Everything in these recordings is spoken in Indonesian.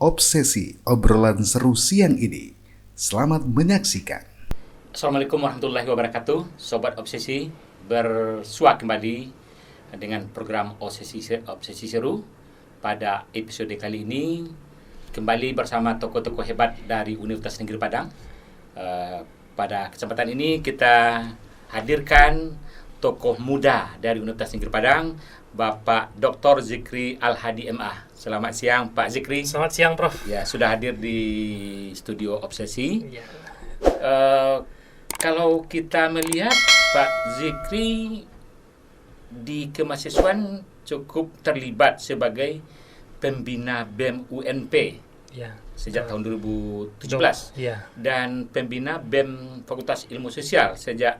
Obsesi, obrolan seru siang ini. Selamat menyaksikan. Assalamualaikum warahmatullahi wabarakatuh. Sobat Obsesi, bersua kembali dengan program Obsesi Seru. Pada episode kali ini kembali bersama tokoh-tokoh hebat dari Universitas Negeri Padang. Pada kesempatan ini kita hadirkan tokoh muda dari Universitas Negeri Padang, Bapak Dr. Zikri Al-Hadi MA. Selamat siang Pak Zikri. Selamat siang Prof. Ya, sudah hadir di studio Obsesi. Ya. Kalau kita melihat Pak Zikri di kemahasiswaan cukup terlibat sebagai pembina BEM UNP Ya. sejak tahun 2017 Ya. dan pembina BEM Fakultas Ilmu Sosial sejak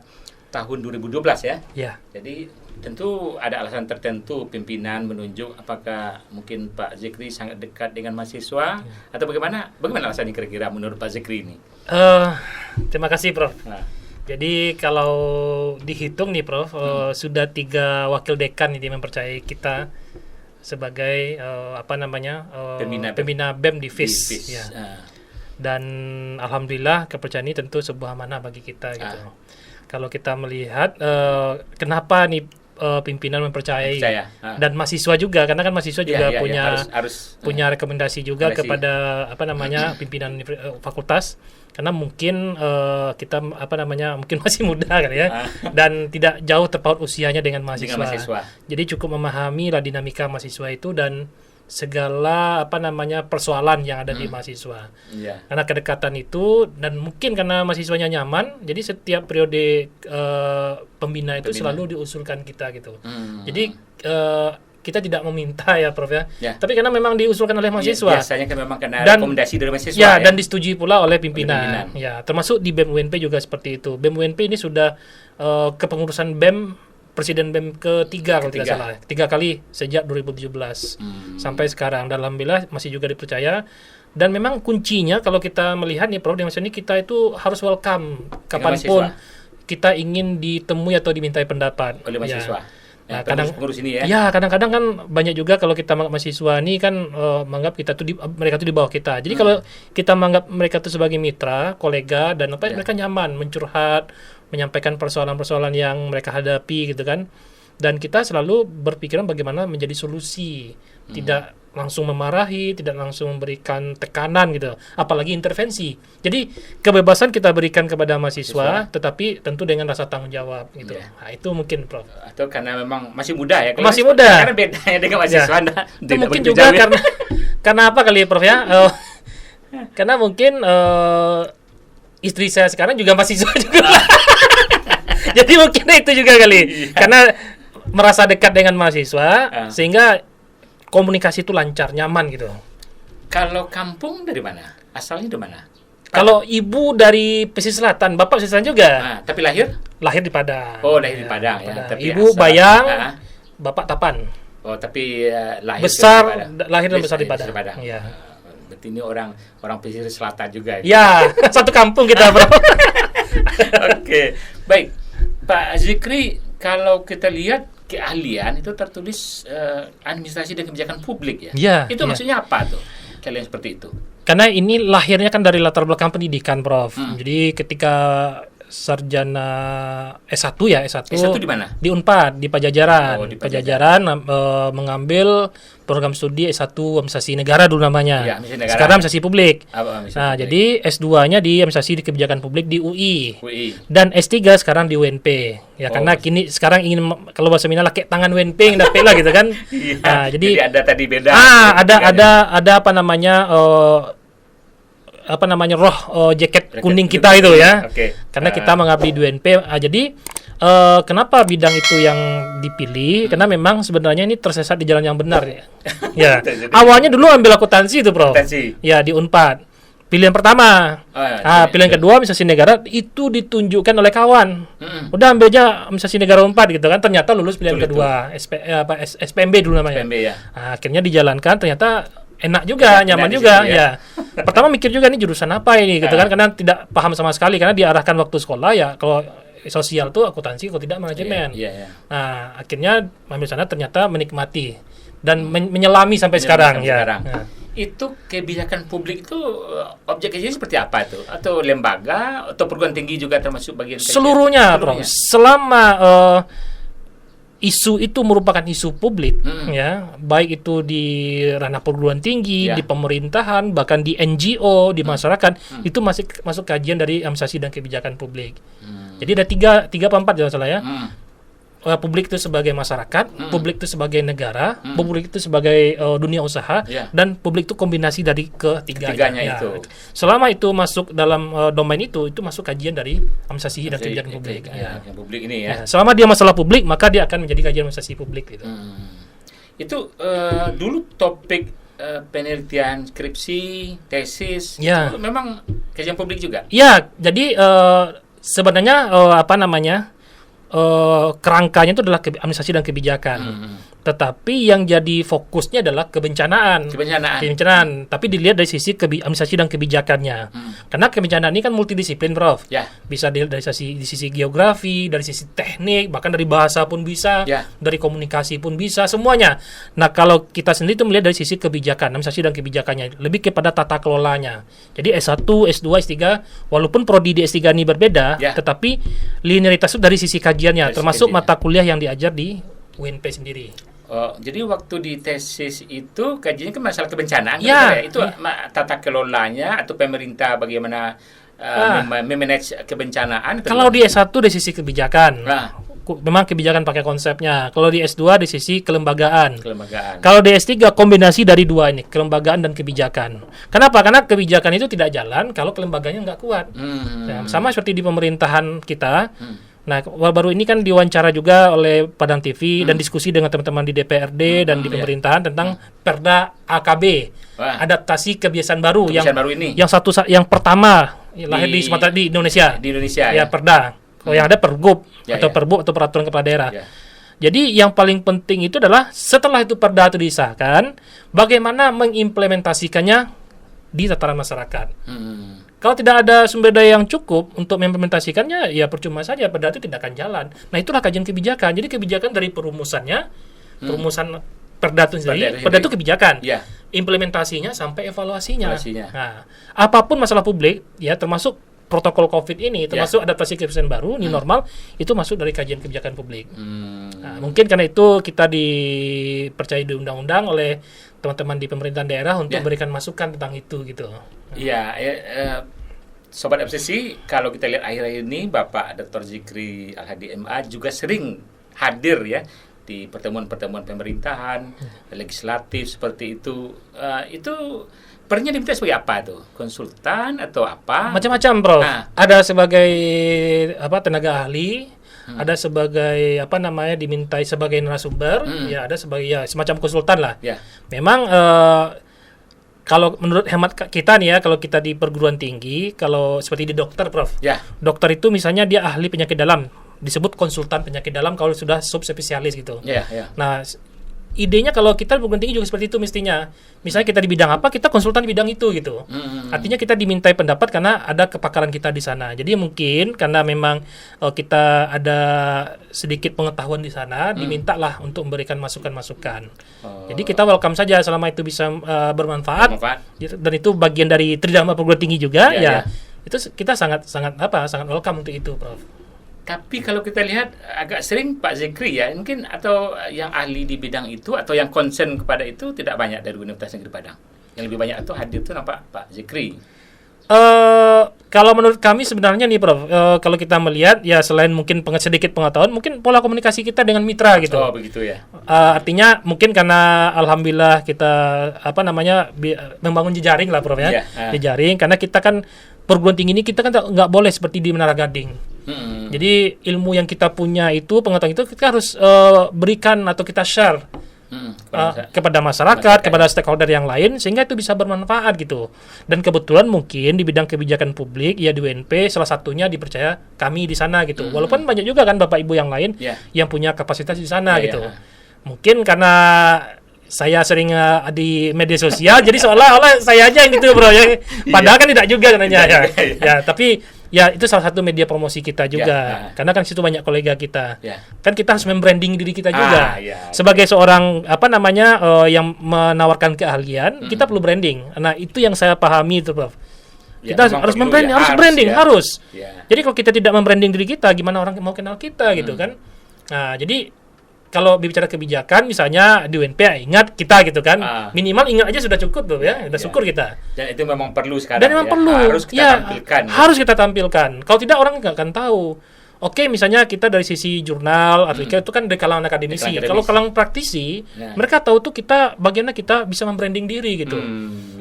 tahun 2012 ya. Ya. Jadi tentu ada alasan tertentu pimpinan menunjuk apakah mungkin Pak Zikri sangat dekat dengan mahasiswa atau bagaimana alasannya kira-kira menurut Pak Zikri ini? Terima kasih Prof. Nah, Jadi kalau dihitung nih Prof, sudah 3 wakil dekan ini mempercayai kita sebagai pembina BEM di FIS. Ya. Dan alhamdulillah kepercayaan ini tentu sebuah amanah bagi kita gitu. Kalau kita melihat kenapa nih pimpinan mempercayai dan mahasiswa juga, karena kan mahasiswa juga punya rekomendasi juga kepada pimpinan fakultas, karena mungkin kita mungkin masih muda kan ya, dan tidak jauh terpaut usianya dengan mahasiswa. Jadi cukup memahami lah dinamika mahasiswa itu dan segala persoalan yang ada di mahasiswa. Karena kedekatan itu dan mungkin karena mahasiswanya nyaman, jadi setiap periode pembina itu selalu diusulkan kita gitu. Jadi kita tidak meminta ya Prof ya. Tapi karena memang diusulkan oleh mahasiswa. Biasanya kan memang karena rekomendasi dari mahasiswa ya. Dan disetujui pula oleh pimpinan. Ya, termasuk di BEM UNP juga seperti itu. BEM UNP ini sudah kepengurusan BEM Presiden BEM ketiga kalau tidak salah. 3 kali sejak 2017 sampai sekarang. Dan alhamdulillah masih juga dipercaya. Dan memang kuncinya kalau kita melihat nih Prof, di masa ini kita itu harus welcome kapanpun kita ingin ditemui atau dimintai pendapat oleh mahasiswa. Nah, pengurus ini ya. Ya, kadang-kadang kan banyak juga kalau kita menganggap mahasiswa ini kan menganggap mereka tuh di bawah kita. Jadi kalau kita menganggap mereka itu sebagai mitra, kolega dan mereka nyaman mencurhat, menyampaikan persoalan-persoalan yang mereka hadapi gitu kan. Dan kita selalu berpikiran bagaimana menjadi solusi, tidak langsung memarahi, tidak langsung memberikan tekanan gitu, apalagi intervensi. Jadi kebebasan kita berikan kepada mahasiswa, tetapi tentu dengan rasa tanggung jawab gitu. Nah, itu mungkin Prof. Atau karena memang masih muda ya? Masih muda. Karena bedanya dengan mahasiswa. Itu mungkin juga karena apa kali Prof ya? Karena mungkin istri saya sekarang juga mahasiswa juga. Jadi mungkin itu juga kali. Karena merasa dekat dengan mahasiswa sehingga komunikasi itu lancar, nyaman gitu. Kalau kampung dari mana? Asalnya dari mana? Kalau ibu dari pesisir selatan, bapak pesisir selatan juga. Tapi lahir? Lahir di Padang. Oh, lahir di Padang ya. Tapi ibu Bayang, bapak Tapan. Oh, tapi lahir lahir dan besar di Padang. Ya. Berarti ini orang pesisir selatan juga. Ya, satu kampung kita, Bro. Oke. Baik. Pak Zikri, kalau kita lihat keahlian itu tertulis administrasi dan kebijakan publik ya. Itu maksudnya apa tuh? Kalian seperti itu? Karena ini lahirnya kan dari latar belakang pendidikan, Prof. Jadi ketika sarjana S1 ya, S1 di mana? Di Unpad, di Pajajaran. Oh, di Pajajaran mengambil program studi S1 Administrasi Negara dulu namanya. Ya, sekarang Administrasi Publik. Publik. Jadi S2-nya di Administrasi di Kebijakan Publik di UI. Dan S3 sekarang di UNP. Ya, karena kini sekarang ingin kalau bahasa Minang kayak tangan UNP yang dapat lah gitu kan. Jadi ada tadi beda. Ada jaket kuning kita itu ya. Karena kita mengabdi di UNP. Jadi kenapa bidang itu yang dipilih? Karena memang sebenarnya ini tersesat di jalan yang benar ya. Ya. Awalnya dulu ambil akuntansi itu, Prof. Ya, di Unpad. Pilihan pertama. Pilihan kedua Administrasi Negara itu ditunjukkan oleh kawan. Udah ambil aja Administrasi Negara Unpad gitu kan. Ternyata lulus pilihan kedua, SPMB dulu namanya. SPMB ya. Akhirnya dijalankan, ternyata enak juga, nyaman juga ya. Pertama mikir juga nih jurusan apa ini gitu kan, karena tidak paham sama sekali karena diarahkan waktu sekolah ya kalau sosial tuh akuntansi, kalau tidak manajemen. Nah, akhirnya ambil sana ternyata menikmati dan menyelami sampai sekarang ya. Nah, Itu kebijakan publik itu objek kajian seperti apa itu? Atau lembaga atau perguruan tinggi juga termasuk bagian kajian? Seluruhnya. Prof. Selama isu itu merupakan isu publik, ya, baik itu di ranah perguruan tinggi, di pemerintahan, bahkan di NGO, di masyarakat, itu masih masuk kajian dari administrasi dan kebijakan publik. Jadi ada tiga apa empat ya salah ya. Publik itu sebagai masyarakat, publik itu sebagai negara, publik itu sebagai dunia usaha, dan publik itu kombinasi dari ketiganya itu. Selama itu masuk dalam domain itu masuk kajian dari administrasi dan kebijakan publik. Yang publik ini ya. Selama dia masalah publik, maka dia akan menjadi kajian administrasi publik gitu. Itu dulu topik penelitian skripsi, tesis, itu memang kajian publik juga. Ya, jadi sebenarnya kerangkanya itu adalah administrasi dan kebijakan. Tetapi yang jadi fokusnya adalah kebencanaan. Tapi dilihat dari sisi administrasi dan kebijakannya. Karena kebencanaan ini kan multidisiplin, Prof. Bisa dari sisi geografi, dari sisi teknik, bahkan dari bahasa pun bisa, dari komunikasi pun bisa, semuanya. Nah, kalau kita sendiri itu melihat dari sisi kebijakan, administrasi dan kebijakannya, lebih kepada tata kelolanya. Jadi S1, S2, S3, walaupun prodi di S3 ini berbeda, tetapi linearitas itu dari sisi kajiannya, termasuk mata kuliah yang diajar di UNP sendiri. Jadi waktu di tesis itu kajiannya kan masalah kebencanaan, itu tata kelolanya atau pemerintah bagaimana memanage kebencanaan. Kalau di S1 dari sisi kebijakan, memang kebijakan pakai konsepnya. Kalau di S2 di sisi kelembagaan. Kalau di S3 kombinasi dari dua ini, kelembagaan dan kebijakan. Kenapa? Karena kebijakan itu tidak jalan kalau kelembagaannya nggak kuat. Sama seperti di pemerintahan kita. Nah, baru ini kan diwawancara juga oleh Padang TV dan diskusi dengan teman-teman di DPRD dan di pemerintahan tentang Perda AKB, adaptasi kebiasaan baru yang pertama lahir di Sumatera, di Indonesia. Ya, Perda. Kalau yang ada Pergub atau Perbu atau peraturan kepala daerah. Jadi yang paling penting itu adalah setelah itu Perda itu disahkan, bagaimana mengimplementasikannya di tataran masyarakat. Kalau tidak ada sumber daya yang cukup untuk mengimplementasikannya, ya percuma saja, Perda itu tidak akan jalan. Nah, itulah kajian kebijakan. Jadi kebijakan dari perumusan Perda itu sendiri, Perda itu kebijakan. Implementasinya sampai evaluasinya. Nah, apapun masalah publik, ya termasuk protokol COVID ini, termasuk adaptasi kebiasaan baru, new normal, itu masuk dari kajian kebijakan publik. Nah, mungkin karena itu kita dipercaya di undang-undang oleh teman-teman di pemerintahan daerah untuk memberikan masukan tentang itu gitu. Sobat Obsesi, kalau kita lihat akhir-akhir ini Bapak Dr. Zikri Al-Hadi MA juga sering hadir ya di pertemuan-pertemuan pemerintahan, legislatif seperti itu. Itu perannya diminta sebagai apa tuh? Konsultan atau apa? Macam-macam, Prof. Ada sebagai tenaga ahli, ada sebagai dimintai sebagai narasumber, ada sebagai semacam konsultan lah. Memang kalau menurut hemat kita nih ya, kalau kita di perguruan tinggi, kalau seperti di dokter, Prof. Dokter itu misalnya dia ahli penyakit dalam, disebut konsultan penyakit dalam kalau sudah subspesialis gitu. Nah, idenya kalau kita perguruan tinggi juga seperti itu mestinya. Misalnya kita di bidang apa, kita konsultan di bidang itu gitu. Artinya kita dimintai pendapat karena ada kepakaran kita di sana. Jadi mungkin karena memang kita ada sedikit pengetahuan di sana, dimintalah untuk memberikan masukan-masukan. Jadi kita welcome saja selama itu bisa bermanfaat. Dan itu bagian dari tridharma perguruan tinggi juga. Itu kita sangat welcome untuk itu, Prof. Tapi kalau kita lihat agak sering Pak Zikri ya, mungkin atau yang ahli di bidang itu atau yang concern kepada itu tidak banyak dari Universitas Negeri Padang. Yang lebih banyak itu hadir itu nampak Pak Zikri. Kalau menurut kami sebenarnya nih, Prof, kalau kita melihat ya selain mungkin sedikit pengetahuan, mungkin pola komunikasi kita dengan mitra gitu. Oh, begitu ya. Artinya mungkin karena alhamdulillah kita membangun jejaring lah, Prof ya. Jejaring karena kita kan perguruan tinggi ini kita kan nggak boleh seperti di Menara Gading. Jadi ilmu yang kita punya itu, pengetahuan itu kita harus berikan atau kita share kepada masyarakat, kepada stakeholder yang lain sehingga itu bisa bermanfaat gitu. Dan kebetulan mungkin di bidang kebijakan publik ya di UNP salah satunya dipercaya kami di sana gitu. Walaupun banyak juga kan Bapak Ibu yang lain yang punya kapasitas di sana gitu. Mungkin karena saya sering di media sosial jadi seolah-olah saya aja yang gitu, Bro ya. Padahal kan tidak juga sebenarnya ya. Tapi Ya, itu salah satu media promosi kita juga. Karena kan situ banyak kolega kita. Kan kita harus membranding diri kita juga. Sebagai seorang yang menawarkan keahlian, kita perlu branding. Nah, itu yang saya pahami itu, Prof. Kita harus membranding, harus. Jadi kalau kita tidak membranding diri kita, gimana orang mau kenal kita gitu kan? Nah, jadi kalau bicara kebijakan, misalnya di UNP ingat kita gitu kan, minimal ingat aja sudah cukup tuh ya, sudah syukur kita. Dan itu memang perlu sekarang. Dan memang perlu. Harus kita tampilkan. Harus kita tampilkan. Kalau tidak orang nggak akan tahu. Oke, misalnya kita dari sisi jurnal, artikel itu kan dari kalangan akademisi. Kalau kalangan praktisi, mereka tahu tuh kita bagiannya kita bisa membranding diri gitu.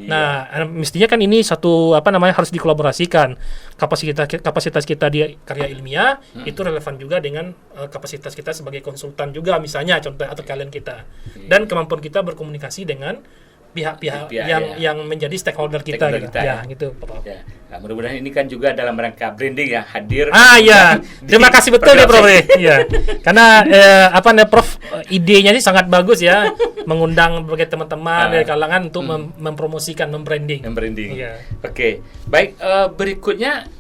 Nah, mestinya kan ini satu harus dikolaborasikan. Kapasitas kita di karya ilmiah itu relevan juga dengan kapasitas kita sebagai konsultan juga, misalnya contoh atau kalian kita. Dan kemampuan kita berkomunikasi dengan pihak-pihak yang menjadi stakeholder kita gitu. Gitu. Nah, mudah-mudahan ini kan juga dalam rangka branding hadir. Terima kasih betul nih, Prof. Karena Prof, idenya ini sangat bagus ya, mengundang berbagai teman-teman dari kalangan untuk mempromosikan, membranding. Oke. Baik, berikutnya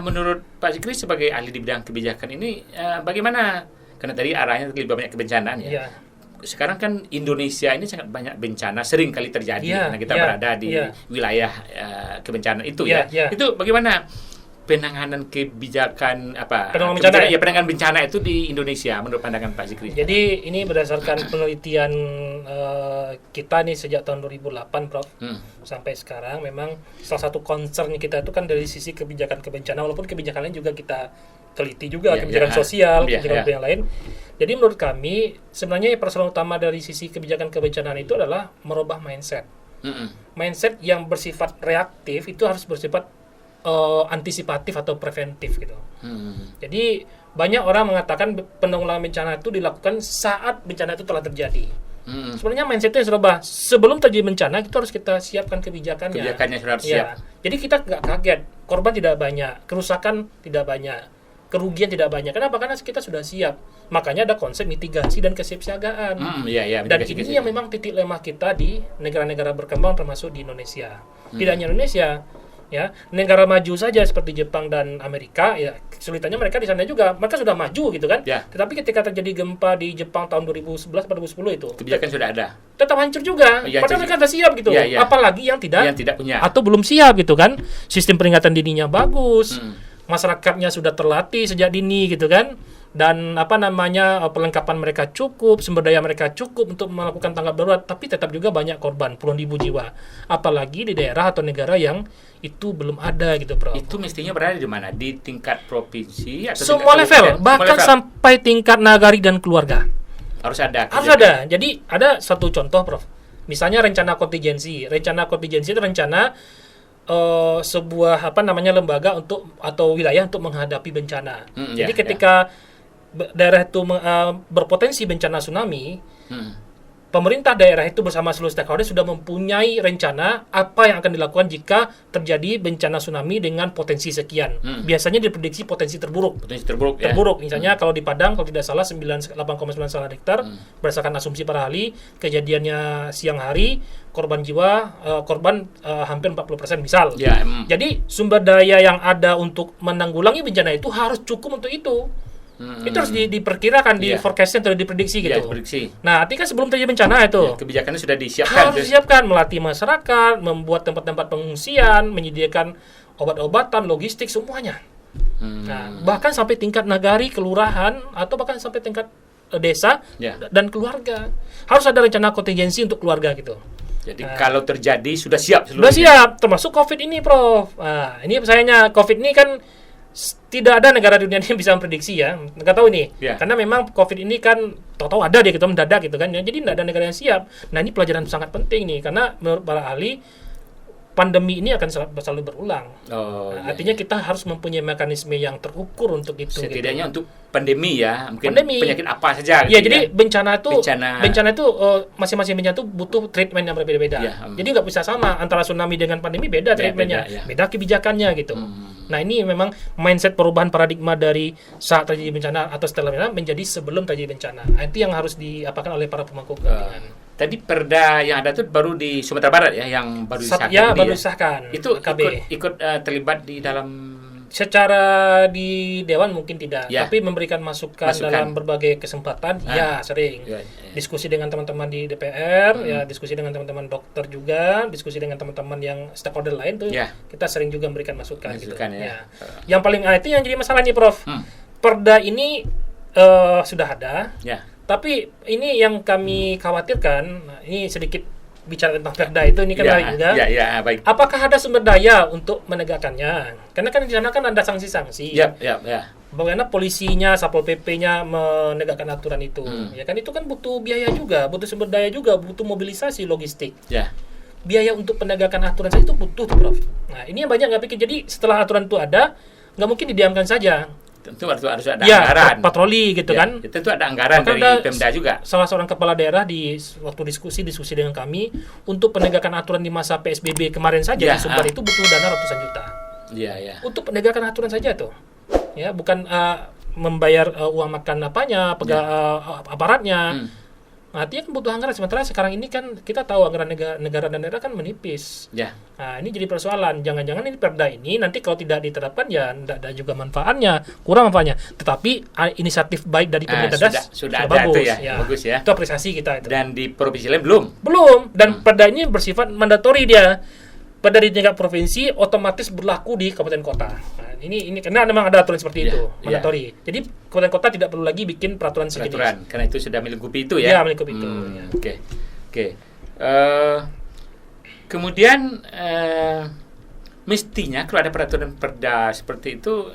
menurut Pak Zikri sebagai ahli di bidang kebijakan ini bagaimana? Karena tadi arahnya lebih banyak kebencanaan ya. Sekarang kan Indonesia ini sangat banyak bencana, sering kali terjadi karena kita berada di wilayah kebencanaan itu Itu bagaimana penanganan kebijakan penanganan bencana itu di Indonesia menurut pandangan Pak Zikri? Jadi ini berdasarkan penelitian kita nih sejak tahun 2008, Prof. Sampai sekarang memang salah satu concern kita itu kan dari sisi kebijakan kebencanaan, walaupun kebijakan lain juga kita teliti juga, kebijakan sosial, kebijakan yang lain. Jadi menurut kami sebenarnya persoalan utama dari sisi kebijakan kebencanaan itu adalah merubah mindset. Mindset yang bersifat reaktif itu harus bersifat antisipatif atau preventif gitu. Jadi banyak orang mengatakan penanggulangan bencana itu dilakukan saat bencana itu telah terjadi. Sebenarnya mindsetnya harus berubah. Sebelum terjadi bencana itu harus kita siapkan kebijakannya. Kebijakannya sudah siap. Jadi kita nggak kaget, korban tidak banyak, kerusakan tidak banyak, kerugian tidak banyak. Kenapa? Karena kita sudah siap. Makanya ada konsep mitigasi dan kesiapsiagaan. Dan ini yang memang titik lemah kita di negara-negara berkembang termasuk di Indonesia. Tidak hanya Indonesia, ya, negara maju saja seperti Jepang dan Amerika, ya kesulitannya mereka di sana juga. Mereka sudah maju gitu kan. Tetapi ketika terjadi gempa di Jepang tahun 2011 atau 2010 itu, kebijakan sudah ada. Tetap hancur juga. Padahal mereka sudah siap gitu. Apalagi yang tidak punya atau belum siap gitu kan. Sistem peringatan dininya bagus. Masyarakatnya sudah terlatih sejak dini gitu kan, dan perlengkapan mereka cukup, sumber daya mereka cukup untuk melakukan tanggap darurat, tapi tetap juga banyak korban, puluhan ribu jiwa, apalagi di daerah atau negara yang itu belum ada gitu, Prof. Itu mestinya berada di mana? Di tingkat provinsi atau semua level, bahkan sampai tingkat nagari dan keluarga harus ada. Jadi ada satu contoh, Prof. Misalnya rencana kontingensi itu rencana sebuah lembaga untuk atau wilayah untuk menghadapi bencana. Jadi ketika daerah itu berpotensi bencana tsunami, pemerintah daerah itu bersama seluruh stakeholder sudah mempunyai rencana apa yang akan dilakukan jika terjadi bencana tsunami dengan potensi sekian. Biasanya diprediksi potensi terburuk. Misalnya kalau di Padang kalau tidak salah 8,9 skala Richter, berdasarkan asumsi para ahli, kejadiannya siang hari, korban hampir 40% misal. Jadi sumber daya yang ada untuk menanggulangi bencana itu harus cukup untuk itu. Itu harus diperkirakan, di forecasting atau diprediksi gitu. Nah, artinya kan sebelum terjadi bencana itu kebijakannya sudah disiapkan. Harus disiapkan, melatih masyarakat, membuat tempat-tempat pengungsian, menyediakan obat-obatan, logistik semuanya. Nah, bahkan sampai tingkat nagari, kelurahan, atau bahkan sampai tingkat desa dan keluarga. Harus ada rencana kontingensi untuk keluarga gitu. Jadi kalau terjadi sudah siap seluruhnya. Sudah siap, termasuk COVID ini, Prof. Nah, ini sayangnya COVID ini kan tidak ada negara dunia yang bisa memprediksi ya. Nggak tahu nih. Karena memang COVID ini kan tahu-tahu ada dia gitu, mendadak gitu kan. Jadi tidak ada negara yang siap. Nah, ini pelajaran sangat penting nih, karena menurut para ahli pandemi ini akan selalu berulang. Artinya kita harus mempunyai mekanisme yang terukur untuk itu. Setidaknya untuk pandemi ya, mungkin penyakit apa saja. Jadi bencana itu masing-masing bencana itu butuh treatment yang berbeda-beda. Jadi nggak bisa sama antara tsunami dengan pandemi, beda treatmentnya, beda kebijakannya gitu. Nah, ini memang mindset perubahan paradigma dari saat terjadi bencana atau setelah bencana menjadi sebelum terjadi bencana. Itu yang harus diapakan oleh para pemangku kepentingan. Tadi perda yang ada itu baru di Sumatera Barat ya, yang baru disahkan. Baru disahkan. Itu ikut terlibat di dalam Secara di dewan mungkin tidak, Ya. tapi memberikan masukan dalam berbagai kesempatan, ya sering. Diskusi dengan teman-teman di DPR, ya diskusi dengan teman-teman dokter juga, diskusi dengan teman-teman yang stakeholder lain tuh, kita sering juga memberikan masukan gitu. Ya. Yang paling itu yang jadi masalah nih, Prof. Perda ini sudah ada, tapi ini yang kami khawatirkan. Nah, ini sedikit bicara tentang perda itu ini kan baik. Apakah ada sumber daya untuk menegakkannya? Karena kan di sana kan ada sanksi-sanksi. Bagaimana polisinya, Satpol PP-nya menegakkan aturan itu? Ya kan itu kan butuh biaya juga, butuh sumber daya juga, butuh mobilisasi logistik. Biaya untuk penegakan aturan saja itu butuh tuh, Prof. Nah, ini yang banyak nggak pikir. Jadi setelah aturan itu ada, nggak mungkin didiamkan saja. Tentu harus ada anggaran. Patroli gitu kan. Tentu ada anggaran dari Pemda juga. Salah seorang kepala daerah waktu diskusi dengan kami untuk penegakan aturan di masa PSBB kemarin saja di Sumbar itu butuh dana ratusan juta. Untuk penegakan aturan saja tuh. Ya, bukan membayar uang makan aparatnya. Artinya kan butuh anggaran. Sementara sekarang ini kan kita tahu anggaran negara dan daerah kan menipis. Nah, ini jadi persoalan. Jangan-jangan ini perda ini nanti kalau tidak diterapkan ya tidak ada juga manfaatnya, kurang manfaatnya. Tetapi inisiatif baik dari pemerintah sudah bagus. Bagus ya. Itu apresiasi kita itu. Dan di provinsi lain belum. Dan perda ini bersifat mandatori dia. Perda di tingkat provinsi otomatis berlaku di kabupaten kota. Nah, ini karena memang ada aturan seperti itu, mandatori. Jadi kabupaten kota tidak perlu lagi bikin peraturan sejenis. Karena itu sudah melingkupi itu ya. Melingkupi itu. Oke. Kemudian mestinya kalau ada peraturan perda seperti itu,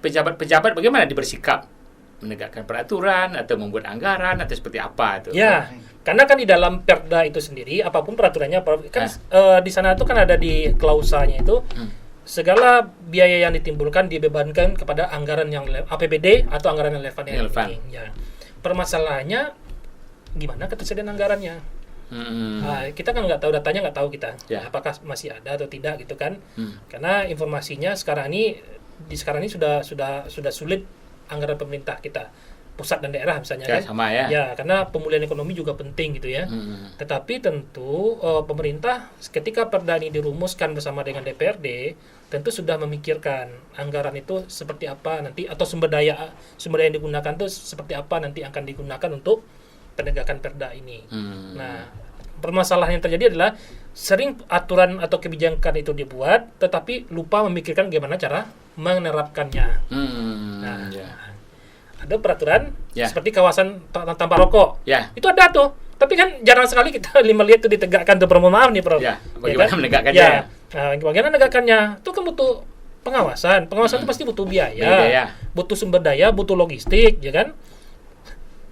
pejabat-pejabat bagaimana bersikap? Menegakkan peraturan atau membuat anggaran atau seperti apa itu? Karena kan di dalam perda itu sendiri apapun peraturannya kan di sana itu kan ada di klausanya itu segala biaya yang ditimbulkan dibebankan kepada anggaran yang APBD atau anggaran yang relevan. Permasalahannya gimana ketersediaan anggarannya? Nah, kita kan nggak tahu datanya, nggak tahu kita apakah masih ada atau tidak gitu kan? Karena informasinya sekarang ini sudah sulit anggaran pemerintah kita, pusat dan daerah misalnya kan. Sama ya. Karena pemulihan ekonomi juga penting gitu ya. Tetapi tentu pemerintah ketika perda ini dirumuskan bersama dengan DPRD, tentu sudah memikirkan anggaran itu seperti apa nanti atau sumber daya yang digunakan itu seperti apa nanti akan digunakan untuk penegakan perda ini. Nah, permasalahan yang terjadi adalah sering aturan atau kebijakan itu dibuat tetapi lupa memikirkan bagaimana cara menerapkannya. Ada peraturan seperti kawasan tanpa rokok. Itu ada tuh. Tapi kan jarang sekali kita lihat itu ditegakkan tuh, maaf nih, Prof. Bagaimana menegakkannya? Bagaimana menegakkannya? Itu kan butuh pengawasan. Pengawasan itu pasti butuh biaya, butuh sumber daya, butuh logistik, ya kan?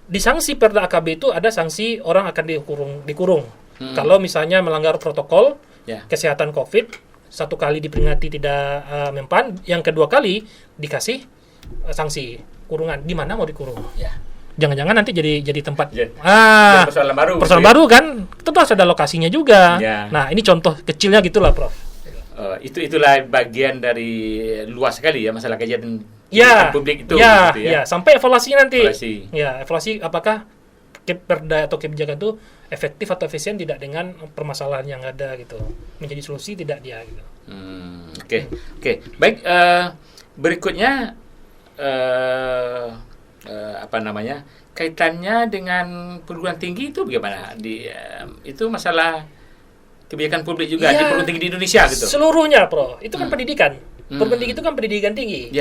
Di sanksi perda AKB itu ada sanksi orang akan dikurung. Kalau misalnya melanggar protokol kesehatan COVID, satu kali diperingati tidak mempan, yang kedua kali dikasih sanksi kurungan. Di mana mau dikurung? Jangan-jangan nanti jadi tempat persoalan baru kan? Tentu harus ada lokasinya juga. Nah, ini contoh kecilnya gitulah, Prof. Itulah bagian dari luas sekali ya masalah kajian publik itu. Sampai evaluasi nanti. Evaluasi apakah perda atau kebijakan itu efektif atau efisien tidak dengan permasalahan yang ada gitu, menjadi solusi tidak dia gitu. Oke. Baik, berikutnya kaitannya dengan perguruan tinggi itu bagaimana? Itu masalah kebijakan publik juga di perguruan tinggi di Indonesia gitu. Seluruhnya, Pro. Itu kan pendidikan. Perguruan tinggi itu kan pendidikan tinggi.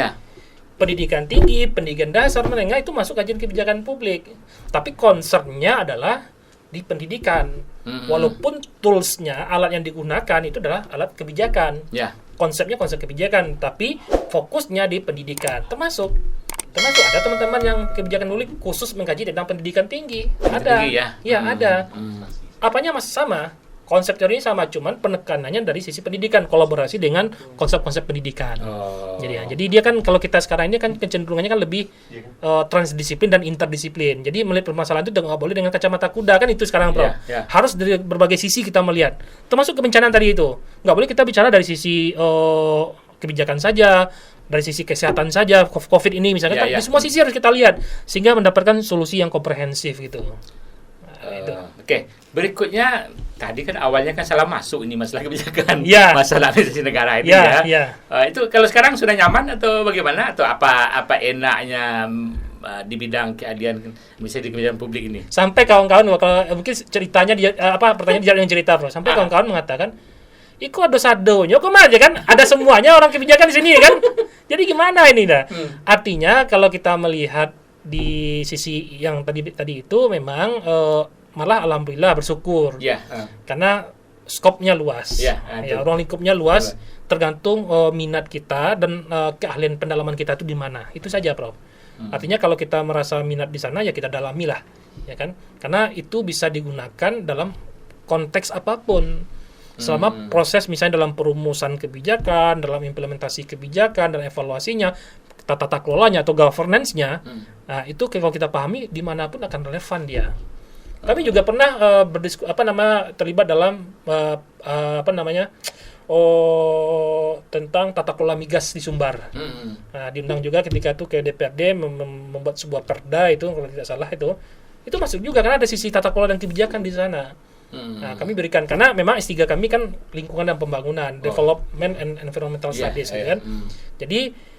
Pendidikan tinggi, pendidikan dasar, menengah itu masuk kajian kebijakan publik. Tapi concernnya adalah di pendidikan. Walaupun toolsnya, alat yang digunakan itu adalah alat kebijakan. Konsepnya konsep kebijakan, tapi fokusnya di pendidikan. Termasuk ada teman-teman yang kebijakan publik khusus mengkaji tentang pendidikan tinggi. Ada. Ada. Apanya masih sama. Konsep teorinya sama, cuman penekanannya dari sisi pendidikan, kolaborasi dengan konsep-konsep pendidikan. Jadi dia kan kalau kita sekarang ini kan kecenderungannya kan lebih transdisiplin dan interdisiplin. Jadi melihat permasalahan itu nggak boleh dengan kacamata kuda kan itu sekarang, Bro. Harus dari berbagai sisi kita melihat. Termasuk kebencanaan tadi itu. Nggak boleh kita bicara dari sisi kebijakan saja, dari sisi kesehatan saja, COVID ini misalnya. Di semua sisi harus kita lihat sehingga mendapatkan solusi yang komprehensif gitu. Itu. Oke. Berikutnya tadi kan awalnya kan salah masuk ini masalah kebijakan, Ya. masalah administrasi negara ini Ya, ya. ya. Itu kalau sekarang sudah nyaman atau bagaimana, atau apa enaknya di bidang keahlian misalnya di kebijakan publik ini? Sampai kawan-kawan kalau mungkin ceritanya pertanyaan dia yang cerita, Bro. Sampai kawan-kawan mengatakan, "Iko ada sadonya, kok aja kan? Ada semuanya orang kebijakan di sini kan?" Jadi gimana ini dah? Artinya kalau kita melihat di sisi yang tadi itu memang malah alhamdulillah bersyukur. Karena skopnya luas. Ruang lingkupnya luas, tergantung minat kita dan keahlian pendalaman kita itu di mana. Itu saja, Prof. Artinya kalau kita merasa minat di sana ya kita dalami lah, ya kan? Karena itu bisa digunakan dalam konteks apapun. Selama proses misalnya dalam perumusan kebijakan, dalam implementasi kebijakan dan evaluasinya, tata kelolanya atau governance-nya, nah itu kalau kita pahami dimanapun akan relevan dia. Kami juga pernah terlibat dalam tentang tata kelola migas di Sumbar. Nah, diundang juga ketika itu ke DPRD membuat sebuah perda itu kalau tidak salah itu masuk juga karena ada sisi tata kelola dan kebijakan di sana. Nah, kami berikan karena memang S3 kami kan lingkungan dan pembangunan, development and environmental studies gitu kan. Jadi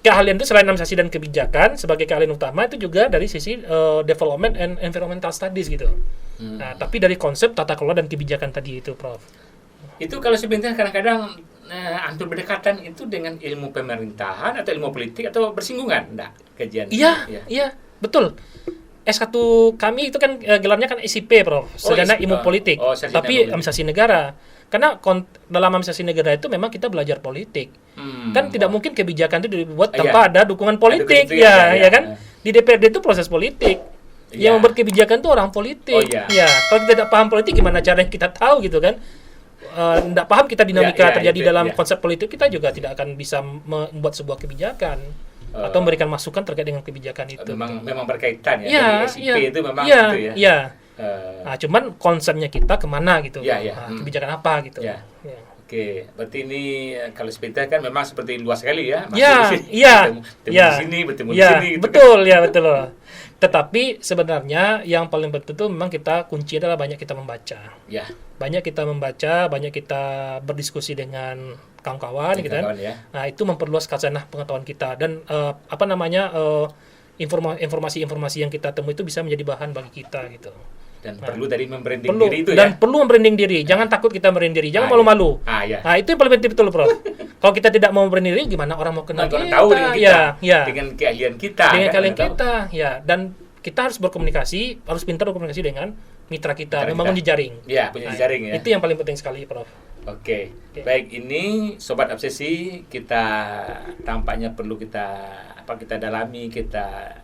keahlian itu selain administrasi dan kebijakan sebagai keahlian utama itu juga dari sisi development and environmental studies gitu. Nah, tapi dari konsep tata kelola dan kebijakan tadi itu, Prof. Itu kalau sebenarnya kadang-kadang hampir berdekatan itu dengan ilmu pemerintahan atau ilmu politik atau bersinggungan, enggak kajian? Iya, betul. S1 kami itu kan gelarnya kan SIP, Prof. Sarjana Ilmu Politik. Tapi administrasi negara. Karena dalam administrasi negara itu memang kita belajar politik. Kan tidak mungkin kebijakan itu dibuat tanpa ada dukungan politik, ya kan? Di DPRD itu proses politik. Yang membuat kebijakan itu orang politik. Kalau kita tidak paham politik gimana caranya kita tahu gitu kan? Tidak paham kita dinamika terjadi dalam konsep politik, kita juga tidak akan bisa membuat sebuah kebijakan atau memberikan masukan terkait dengan kebijakan itu. Memang berkaitan ya. SIP itu memang gitu ya. Iya. Nah, cuman konsepnya kita kemana gitu. Kebijakan apa gitu. Oke, berarti ini kalau sepeda kan memang seperti luas sekali ya. Bertemu di sini, bertemu di sini. Gitu betul. Tetapi sebenarnya yang paling penting itu memang kita kunci adalah banyak kita membaca. Banyak kita membaca, banyak kita berdiskusi dengan kawan-kawan gitu kan. Nah, itu memperluas khazanah pengetahuan kita dan informasi-informasi yang kita temui itu bisa menjadi bahan bagi kita gitu. Dan perlu dari membranding diri itu dan perlu membranding diri. Jangan takut kita membranding diri. Jangan malu-malu. Nah, itu yang paling penting betul, Prof. Kalau kita tidak mau membranding diri, gimana orang mau kenal kita? Tahu dengan kita. Dengan keahlian kita. Dan kita harus berkomunikasi, harus pintar berkomunikasi dengan mitra kita, membangun jejaring. Punya jejaring ya. Itu yang paling penting sekali, Prof. Oke. Baik, ini Sobat Obsesi kita tampaknya perlu kita dalami, kita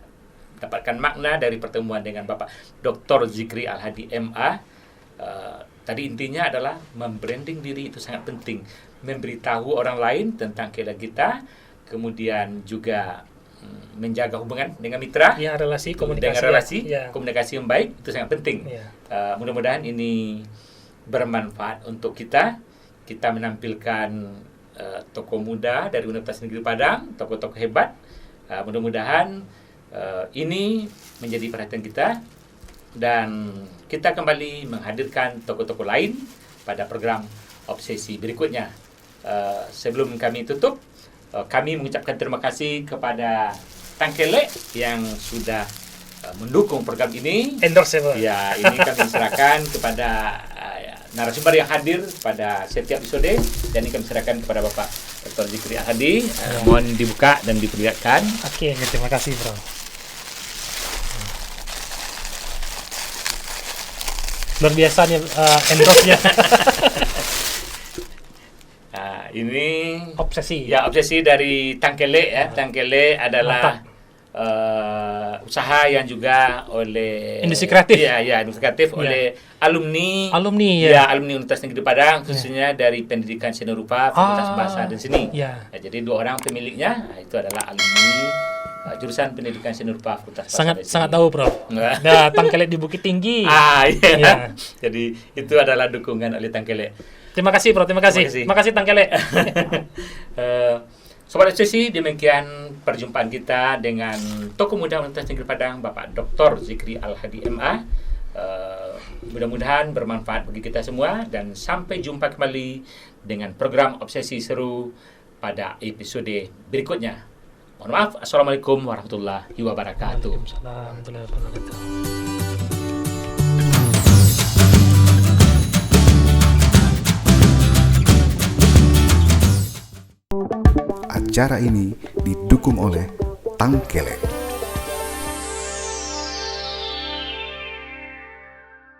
dapatkan makna dari pertemuan dengan Bapak Dr. Zikri Al-Hadi MA. Tadi intinya adalah membranding diri itu sangat penting, memberitahu orang lain tentang keahlian kita, kemudian juga menjaga hubungan dengan mitra, relasi komunikasi, komunikasi yang baik itu sangat penting. Mudah-mudahan ini bermanfaat untuk kita menampilkan tokoh muda dari Universitas Negeri Padang, tokoh-tokoh hebat. Mudah-mudahan ini menjadi perhatian kita dan kita kembali menghadirkan tokoh-tokoh lain pada program Obsesi berikutnya. Sebelum kami tutup, kami mengucapkan terima kasih kepada Tangkele yang sudah mendukung program ini. Endorsable. Ini kami serahkan kepada narasumber yang hadir pada setiap episode, dan ini kami serahkan kepada Bapak Dr. Zikri Al-Hadi. Mohon dibuka dan diperlihatkan. Oke, terima kasih, Bro. Luar biasa nih endorse-nya. Ini obsesi. Obsesi dari Tangkele ya. Tangkele adalah usaha yang juga oleh industri kreatif. Industri kreatif oleh alumni Universitas Negeri Padang, khususnya dari pendidikan seni rupa, Fakultas Bahasa dan Seni. Jadi 2 orang pemiliknya itu adalah alumni jurusan pendidikan seni rupa Fakultas Bahasa dan Seni. Sangat tahu, Bro. Tangkele di Bukit Tinggi. Jadi itu adalah dukungan oleh Tangkele. Terima kasih, Bro. Terima kasih Tangkele. Sobat Obsesi, demikian perjumpaan kita dengan tokoh muda Universitas Negeri Padang, Bapak Dr. Zikri Al-Hadi MA. Mudah-mudahan bermanfaat bagi kita semua, dan sampai jumpa kembali dengan program Obsesi Seru pada episode berikutnya. Mohon maaf. Assalamualaikum warahmatullahi wabarakatuh. Waalaikumsalam warahmatullahi wabarakatuh. Acara ini didukung oleh Tangkelek.